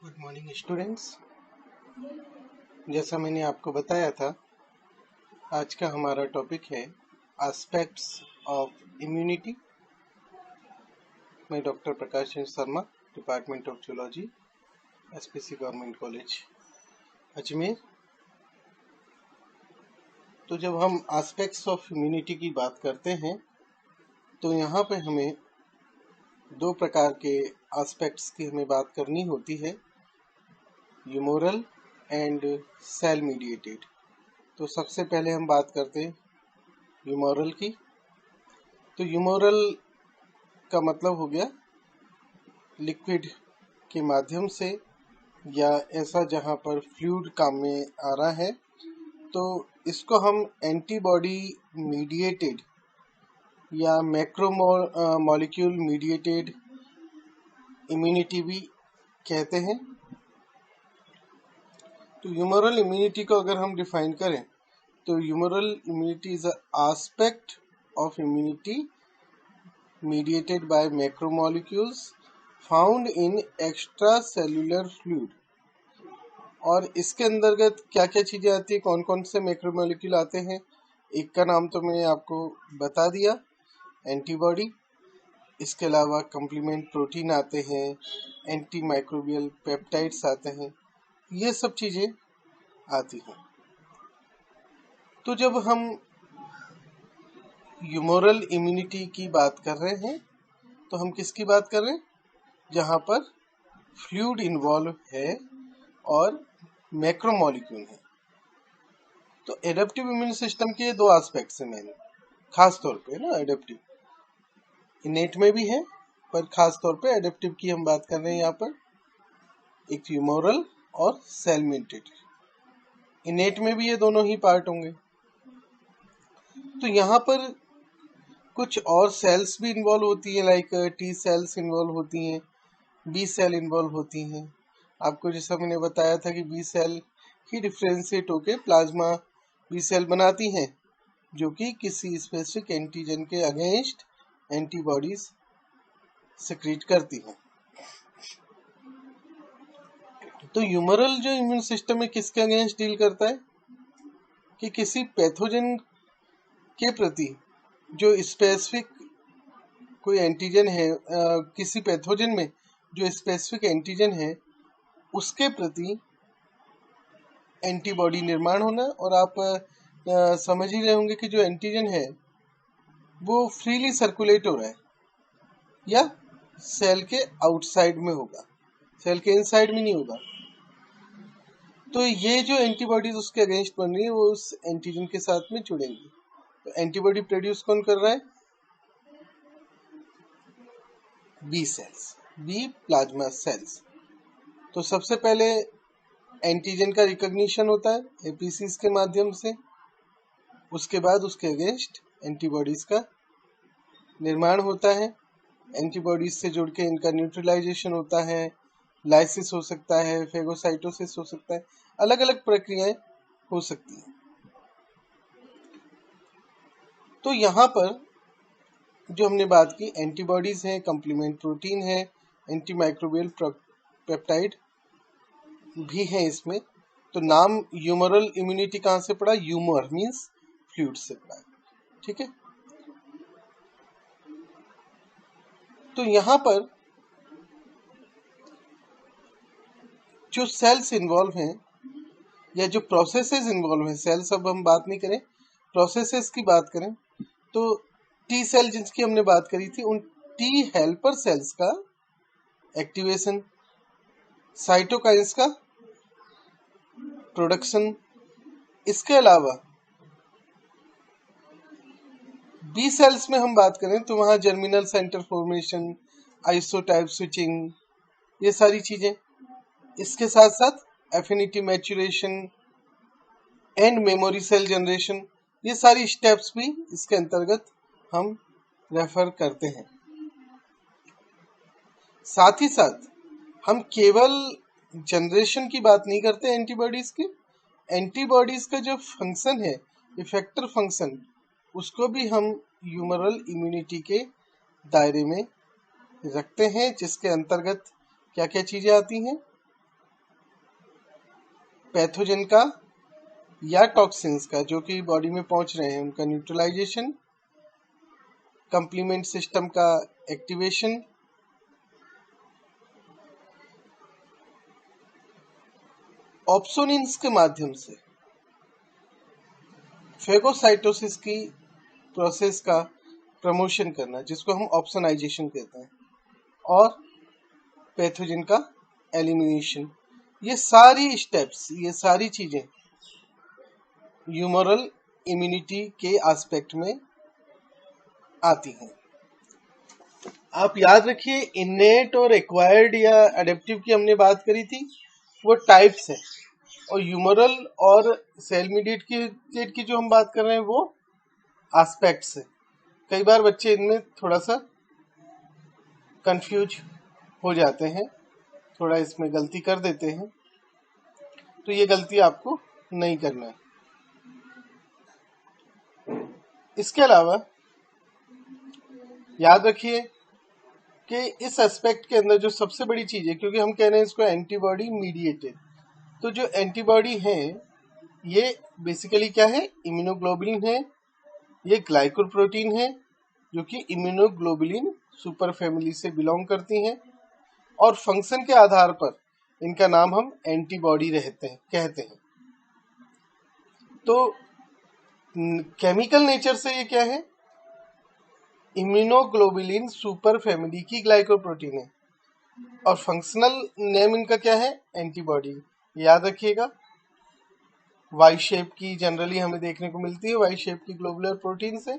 Good morning students. जैसा मैंने आपको बताया था, आज का हमारा टॉपिक है एस्पेक्ट्स ऑफ इम्यूनिटी। मैं doctor Prakash Chandra Sharma, department of zoology, SPC government college Ajmer. तो जब हम एस्पेक्ट्स ऑफ इम्यूनिटी की बात करते हैं तो यहाँ पे हमें दो प्रकार के एस्पेक्ट्स की हमें बात करनी होती है, ह्यूमोरल एंड सेल मीडिएटेड। तो सबसे पहले हम बात करते हैं ह्यूमोरल की। तो ह्यूमोरल का मतलब हो गया लिक्विड के माध्यम से या ऐसा जहाँ पर फ्लूइड काम में आ रहा है, तो इसको हम एंटीबॉडी मीडिएटेड या मैक्रो मॉलिक्यूल मीडिएटेड इम्यूनिटी भी कहते हैं। तो ह्यूमोरल इम्यूनिटी को अगर हम डिफाइन करें तो humoral immunity is a aspect of immunity mediated by macromolecules found in extracellular fluid। और इसके अंतर्गत क्या क्या चीजें आती है, कौन कौन से मैक्रोमोलिक्यूल आते हैं, एक का नाम तो मैंने आपको बता दिया, एंटीबॉडी। इसके अलावा कंप्लीमेंट प्रोटीन आते हैं, एंटी माइक्रोबियल पेप्टाइड्स आते हैं, ये सब चीजें आती हैं। तो जब हम ह्यूमोरल इम्यूनिटी की बात कर रहे हैं तो हम किसकी बात कर रहे हैं, जहां पर फ्लूइड इन्वॉल्व है और मैक्रोमोलिक्यूल है। तो एडेप्टिव इम्यून सिस्टम के दो एस्पेक्ट्स हैं मेन, खास तौर पे ना एडेप्टिव, इनेट में भी है पर खास तौर पे एडेप्टिव की हम बात कर रहे हैं यहाँ पर। एक ह्यूमोरल और सेल मीडिएटेड, इनेट में भी ये दोनों ही पार्ट होंगे। तो यहाँ पर कुछ और सेल्स भी इन्वॉल्व होती है, लाइक टी सेल्स इन्वॉल्व होती हैं, बी सेल इन्वॉल्व होती हैं। आपको जैसा मैंने बताया था कि बी सेल ही डिफ्रेंशिएट होकर प्लाज्मा बी सेल बनाती हैं, जो कि किसी स्पेसिफिक एंटीजन के अगेंस्ट एंटीबॉडीज सिक्रीट करती हैं। तो ह्यूमरल जो इम्यून सिस्टम है किसके अगेंस्ट डील करता है, कि किसी पैथोजन के प्रति जो स्पेसिफिक कोई एंटीजन है, किसी पैथोजन में जो स्पेसिफिक एंटीजन है उसके प्रति एंटीबॉडी निर्माण होना। और आप समझ ही रहे होंगे कि जो एंटीजन है वो फ्रीली सर्कुलेट हो रहा है या सेल के आउटसाइड में होगा, सेल के इनसाइड में नहीं होगा। तो ये जो एंटीबॉडीज उसके अगेंस्ट बन रही है वो उस एंटीजन के साथ में जुड़ेंगी। तो एंटीबॉडी प्रोड्यूस कौन कर रहा है, B cells, B plasma cells. तो सबसे पहले एंटीजन का रिकॉग्निशन होता है एपीसीज के माध्यम से, उसके बाद उसके अगेंस्ट एंटीबॉडीज का निर्माण होता है। एंटीबॉडीज से जुड़ के इनका न्यूट्रलाइजेशन होता है, लाइसिस हो सकता है, फेगोसाइटोसिस हो सकता है, अलग अलग प्रक्रियाएं हो सकती हैं। तो यहाँ पर जो हमने बात की, एंटीबॉडीज हैं, कंप्लीमेंट प्रोटीन है, एंटी माइक्रोबियल पेप्टाइड भी है इसमें। तो नाम ह्यूमरल इम्यूनिटी कहाँ से पड़ा, ह्यूमर मीन्स फ्लूइड से पड़ा, ठीक है। तो यहाँ पर जो सेल्स इन्वॉल्व हैं या जो प्रोसेसेस इन्वॉल्व हैं, सेल्स अब हम बात नहीं करें, प्रोसेसेस की बात करें, तो टी सेल जिसकी हमने बात करी थी, उन टी हेल्पर सेल्स का एक्टिवेशन, साइटोकाइंस का प्रोडक्शन, इसके अलावा बी सेल्स में हम बात करें तो वहां germinal centre formation, isotype switching, ये सारी चीजें, इसके साथ साथ affinity maturation and memory cell generation, ये सारी स्टेप्स भी इसके अंतर्गत हम रेफर करते हैं। साथ ही साथ हम केवल जनरेशन की बात नहीं करते एंटीबॉडीज की, एंटीबॉडीज का जो फंक्शन है, इफेक्टर फंक्शन, उसको भी हम ह्यूमरल इम्यूनिटी के दायरे में रखते हैं, जिसके अंतर्गत क्या क्या चीजें आती हैं, पैथोजन का या टॉक्सिन्स का जो कि बॉडी में पहुंच रहे हैं उनका न्यूट्रलाइजेशन, कंप्लीमेंट सिस्टम का एक्टिवेशन, ऑप्सोनिन्स के माध्यम से फेगोसाइटोसिस की प्रोसेस का प्रमोशन करना जिसको हम ऑप्सोनाइजेशन कहते हैं, और पैथोजन का एलिमिनेशन। ये सारी स्टेप्स, ये सारी चीजें ह्यूमरल इम्यूनिटी के एस्पेक्ट में आती हैं। आप याद रखिए, इनेट और एक्वायर्ड या एडेप्टिव की हमने बात करी थी, वो टाइप्स हैं, और ह्यूमरल और सेल मीडिएटेड की जो हम बात कर रहे हैं वो एस्पेक्ट्स है। कई बार बच्चे इनमें थोड़ा सा कंफ्यूज हो जाते हैं, थोड़ा इसमें गलती कर देते हैं, तो ये गलती आपको नहीं करना है। इसके अलावा याद रखिए कि इस एस्पेक्ट के अंदर जो सबसे बड़ी चीज है, क्योंकि हम कह रहे हैं इसको एंटीबॉडी मीडिएटेड, तो जो एंटीबॉडी है ये बेसिकली क्या है, इम्यूनोग्लोबुलिन है, ये ग्लाइकोप्रोटीन है जो कि इम्यूनोग्लोबुलिन सुपर फैमिली से बिलोंग करती हैं, और फंक्शन के आधार पर इनका नाम हम एंटीबॉडी कहते हैं। तो केमिकल नेचर से ये क्या है, इम्यूनोग्लोबुलिन सुपर फैमिली की ग्लाइकोप्रोटीन है, और फंक्शनल नेम इनका क्या है, एंटीबॉडी। याद रखिएगा, वाई शेप की जनरली हमें देखने को मिलती है, वाई शेप की ग्लोबुलर प्रोटीन से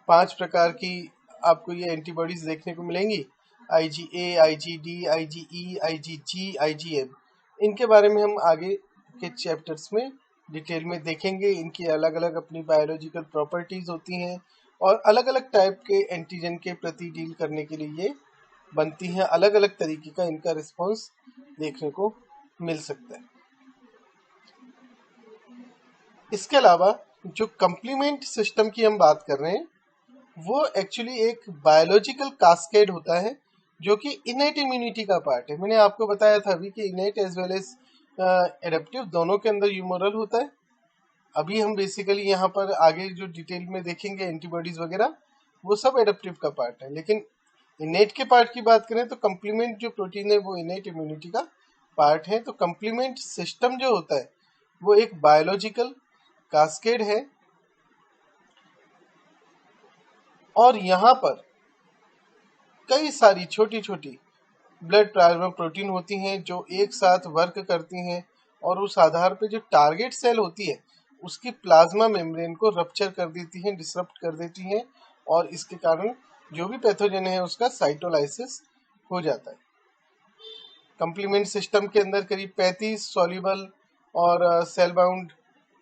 5 प्रकार की आपको ये एंटीबॉडीज देखने को मिलेंगी, IgA, IgD, IgE, IgG, IgM। इनके बारे में हम आगे के चैप्टर्स में डिटेल में देखेंगे। इनकी अलग अलग अपनी बायोलॉजिकल प्रॉपर्टीज होती हैं, और अलग अलग टाइप के एंटीजन के प्रति डील करने के लिए ये बनती हैं। अलग अलग तरीके का इनका रिस्पॉन्स देखने को मिल सकता है। इसके अलावा जो कंप्लीमेंट सिस्टम की हम बात कर रहे हैं वो एक्चुअली एक बायोलॉजिकल कास्केड होता है जो कि इनेट इम्यूनिटी का पार्ट है। मैंने आपको बताया था अभी कि innate as well as adaptive दोनों के अंदर ह्यूमरल होता है। अभी हम बेसिकली यहाँ पर आगे जो डिटेल में देखेंगे एंटीबॉडीज वगैरह वो सब एडेप्टिव का पार्ट है, लेकिन इनेट के पार्ट की बात करें तो कंप्लीमेंट जो प्रोटीन है वो इनेट इम्यूनिटी का पार्ट है। तो कंप्लीमेंट सिस्टम जो होता है वो एक बायोलॉजिकल कास्केड है, और यहाँ पर कई सारी छोटी छोटी ब्लड प्लाज्मा प्रोटीन होती हैं जो एक साथ वर्क करती हैं, और उस आधार पे जो टारगेट सेल होती है उसकी प्लाज्मा मेम्ब्रेन को रप्चर कर देती हैं, डिसरप्ट कर देती हैं, और इसके कारण जो भी पैथोजन है उसका साइटोलाइसिस हो जाता है। कंप्लीमेंट सिस्टम के अंदर करीब 35 सॉल्युबल और सेल बाउंड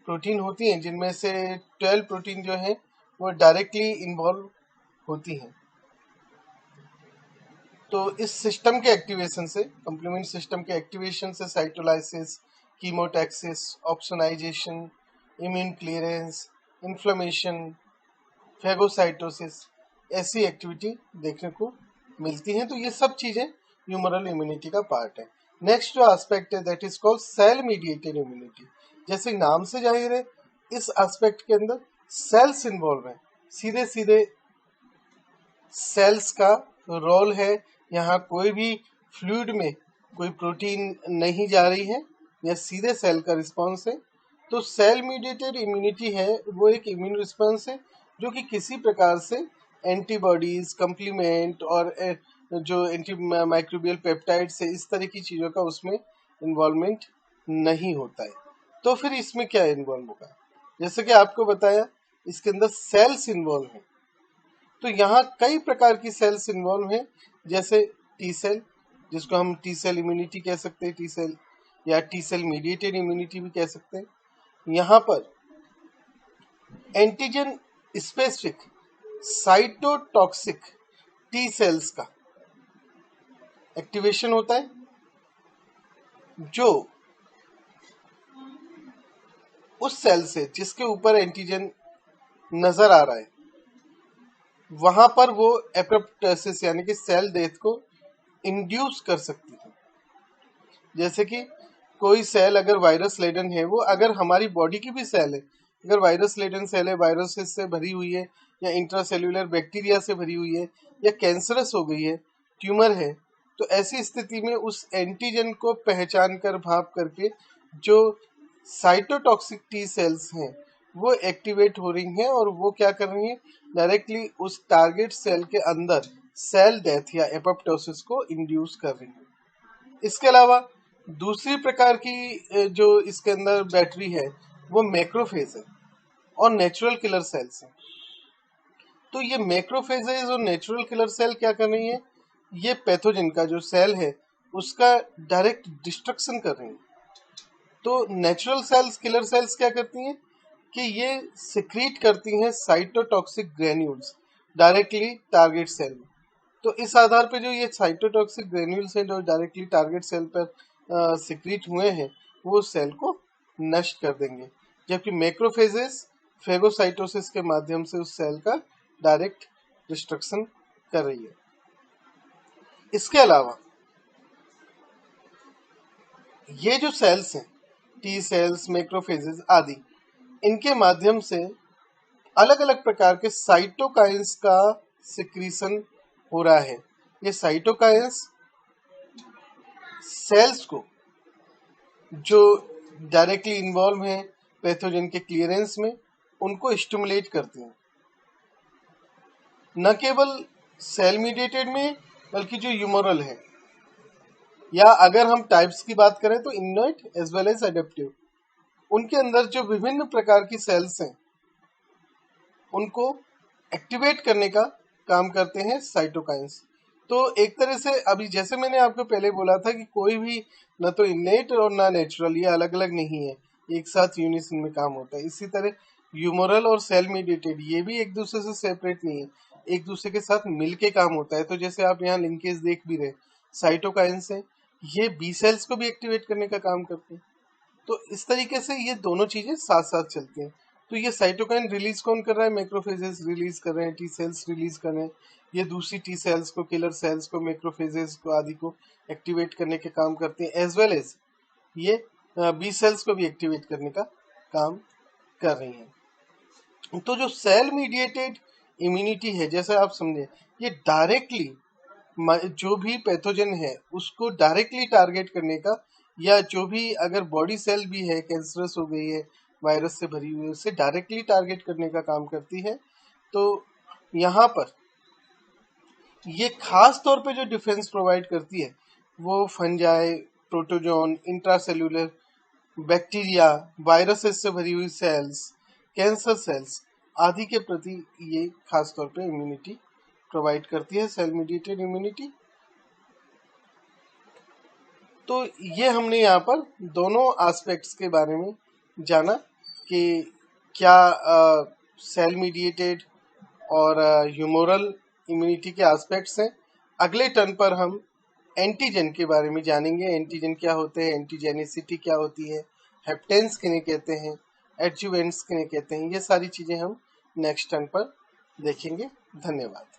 प्रोटीन होती हैं, जिनमें से 12 प्रोटीन जो हैं वो डायरेक्टली इन्वॉल्व होती हैं। तो इस सिस्टम के एक्टिवेशन से, कंप्लीमेंट सिस्टम के एक्टिवेशन से cytolysis, chemotaxis, opsonisation, immune clearance, inflammation, phagocytosis, ऐसी एक्टिविटी देखने को मिलती हैं। तो ये सब चीजें ह्यूमरल इम्यूनिटी का पार्ट है। नेक्स्ट जो एस्पेक्ट है that is called cell mediated immunity. जैसे नाम से जाहिर है इस एस्पेक्ट के अंदर सेल्स इन्वॉल्व है, सीधे सीधे सेल्स का रोल है। यहाँ कोई भी फ्लूइड में कोई प्रोटीन नहीं जा रही है, यह सीधे सेल का रिस्पॉन्स है। तो सेल मीडिएटेड इम्यूनिटी है वो एक इम्यून रिस्पॉन्स है जो कि किसी प्रकार से एंटीबॉडीज, कंप्लीमेंट और जो एंटी माइक्रोबियल पेप्टाइड्स है, इस तरह की चीज़ों का उसमें इन्वॉल्वमेंट नहीं होता है। तो फिर इसमें क्या इन्वॉल्व होगा, जैसे कि आपको बताया इसके अंदर सेल्स इन्वॉल्व हैं। तो यहाँ कई प्रकार की सेल्स इन्वॉल्व हैं, जैसे टी सेल, जिसको हम टी सेल इम्यूनिटी कह सकते हैं, टी सेल या टी सेल मीडिएटेड इम्यूनिटी भी कह सकते हैं। यहाँ पर antigen specific cytotoxic T cells का एक्टिवेशन होता है, जो उस सेल से जिसके ऊपर एंटीजन नजर आ रहा है वहां पर वो एपोप्टोसिस यानी कि सेल डेथ को इंड्यूस कर सकती है। जैसे कि कोई सेल अगर वायरस लेडन है, वो अगर हमारी बॉडी की भी सेल है, अगर वायरस लेडन सेल है, वायरसेस से भरी हुई है या इंट्रासेल्यूलर बैक्टीरिया से भरी हुई है या कैंसरस हो गई है, ट्यूमर है, तो ऐसी स्थिति में उस एंटीजन को पहचान कर भाप करके जो साइटोटॉक्सिक टी सेल्स हैं वो एक्टिवेट हो रही हैं और वो क्या कर रही हैं, डायरेक्टली उस टारगेट सेल के अंदर सेल डेथ या एपोप्टोसिस को इंड्यूस कर रही हैं। इसके अलावा दूसरी प्रकार की जो इसके अंदर बैटरी है वो मैक्रोफेज है और नेचुरल किलर सेल्स हैं। तो ये मैक्रोफेजेज और नेचुरल किलर सेल क्या कर रही है, ये पैथोजन का जो सेल है उसका डायरेक्ट डिस्ट्रक्शन कर रही है। तो नेचुरल सेल्स, किलर सेल्स क्या करती हैं कि ये सिक्रीट करती हैं cytotoxic granules directly target cell में। तो इस आधार पे जो ये साइटोटॉक्सिक ग्रेन्यूल्स हैं जो डायरेक्टली टारगेट सेल पर सिक्रीट हुए हैं वो सेल को नष्ट कर देंगे, जबकि मैक्रोफेजेस फेगोसाइटोसिस के माध्यम से उस सेल का डायरेक्ट डिस्ट्रक्शन कर रही है। इसके अलावा ये जो सेल्स हैं, टी सेल्स, मैक्रोफेजेस आदि, इनके माध्यम से अलग अलग प्रकार के साइटोकाइंस का सिक्रीशन हो रहा है। ये साइटोकाइंस सेल्स को जो डायरेक्टली इन्वॉल्व हैं पैथोजन के क्लियरेंस में, उनको स्टिमुलेट करते हैं। न केवल सेल मीडिएटेड में बल्कि जो ह्यूमरल है, या अगर हम टाइप्स की बात करें तो इनोइट एज वेल एज एडेप्टिव, उनके अंदर जो विभिन्न प्रकार की सेल्स हैं उनको एक्टिवेट करने का काम करते हैं साइटोकाइंस। तो एक तरह से अभी जैसे मैंने आपको पहले बोला था कि कोई भी न तो इनेट और ना नेचुरल, ये अलग अलग नहीं है, एक साथ यूनिसन में काम होता है। इसी तरह ह्यूमरल और सेल मीडिएटेड ये भी एक दूसरे से सेपरेट नहीं है, एक दूसरे के साथ मिलके काम होता है। तो जैसे आप यहाँ लिंकेज देख भी रहे, साइटोकाइन से ये बी सेल्स को भी एक्टिवेट करने का काम करते हैं। तो इस तरीके से ये दोनों चीजें साथ साथ चलती हैं। तो ये साइटोकाइन रिलीज कौन कर रहा है, मैक्रोफेजेस रिलीज कर रहे हैं, टी सेल्स रिलीज कर रहे हैं। ये दूसरी टी सेल्स को, किलर सेल्स को, मैक्रोफेजेस को आदि को एक्टिवेट करने के काम करते हैं, एज वेल एज ये बी सेल्स को भी एक्टिवेट करने का काम कर रही हैं। तो जो सेल मीडिएटेड इम्यूनिटी है, जैसे आप समझे, ये डायरेक्टली जो भी पैथोजन है उसको डायरेक्टली टारगेट करने का, या जो भी अगर बॉडी सेल भी है कैंसरस हो गई है, वायरस से भरी हुई है, उससे डायरेक्टली टारगेट करने का काम करती है। तो यहाँ पर ये खास तौर पे जो डिफेंस प्रोवाइड करती है वो fungi, protozoan, intracellular bacteria, viruses से भरी हुई सेल्स, कैंसर सेल्स आदि के प्रति ये खास तौर पे इम्यूनिटी प्रोवाइड करती है, सेल मीडिएटेड इम्यूनिटी। तो ये हमने यहाँ पर दोनों एस्पेक्ट्स के बारे में जाना कि क्या सेल मीडिएटेड और ह्यूमोरल इम्यूनिटी के एस्पेक्ट्स हैं। अगले टर्न पर हम एंटीजन के बारे में जानेंगे, एंटीजन क्या होते हैं, एंटीजेनिसिटी क्या होती है, हेप्टेंस किन्हें कहते हैं, एडजुवेंट्स किन्हें कहते हैं, ये सारी चीज़ें हम नेक्स्ट टर्न पर देखेंगे। धन्यवाद।